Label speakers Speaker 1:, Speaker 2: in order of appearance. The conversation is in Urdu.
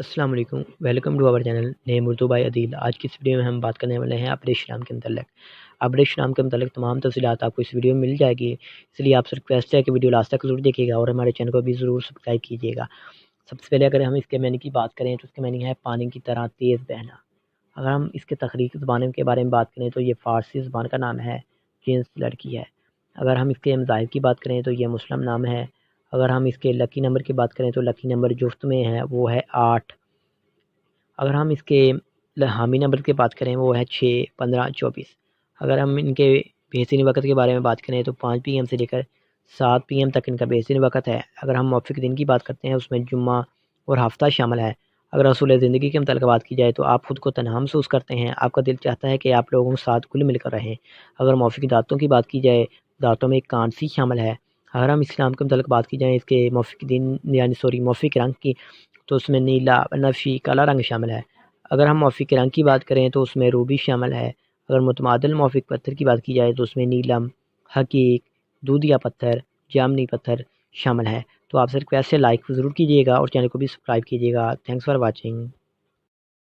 Speaker 1: السلام علیکم، welcome to our channel name Urdu by Adeel. آج کی اس ویڈیو میں ہم بات کرنے والے ہیں اپریش نام کے متعلق۔ اپریش نام کے متعلق تمام تفصیلات آپ کو اس ویڈیو میں مل جائے گی، اس لیے آپ سے ریکویسٹ ہے کہ ویڈیو لاسٹ تک ضرور دیکھیے گا اور ہمارے چینل کو بھی ضرور سبسکرائب کیجیے گا۔ سب سے پہلے اگر ہم اس کے معنی کی بات کریں تو اس کے معنی ہے پانی کی طرح تیز بہنا۔ اگر ہم اس کے تخلیقی زبان کے بارے میں بات کریں تو یہ فارسی زبان کا نام ہے، جنس لڑکی ہے۔ اگر ہم اس کے مظاہر کی بات کریں تو یہ مسلم نام ہے۔ اگر ہم اس کے لکی نمبر کی بات کریں تو لکی نمبر جفت میں ہے، وہ ہے 8۔ اگر ہم اس کے حامی نمبر کی بات کریں وہ ہے 6، 15، 24۔ اگر ہم ان کے بہترین وقت کے بارے میں بات کریں تو 5 PM سے لے کر 7 PM تک ان کا بہترین وقت ہے۔ اگر ہم موافق دن کی بات کرتے ہیں اس میں جمعہ اور ہفتہ شامل ہے۔ اگر اصول زندگی کے متعلق بات کی جائے تو آپ خود کو تنہا محسوس کرتے ہیں، آپ کا دل چاہتا ہے کہ آپ لوگوں کے ساتھ گل مل کر رہیں۔ اگر موافق دانتوں کی بات کی جائے، دانتوں میں کانسی شامل ہے۔ اگر ہم اسلام کے متعلق بات کی جائے اس کے موافق دن موافق رنگ کی تو اس میں نیلا، بنفشی، کالا رنگ شامل ہے۔ اگر ہم موافق رنگ کی بات کریں تو اس میں روبی شامل ہے۔ اگر متبادل موافق پتھر کی بات کی جائے تو اس میں نیلم، حقیق، دودھیا پتھر، جامنی پتھر شامل ہے۔ تو آپ سے ریکویسٹ ہے لائک ضرور کیجیے گا اور چینل کو بھی سبسکرائب کیجیے گا۔ Thanks for watching.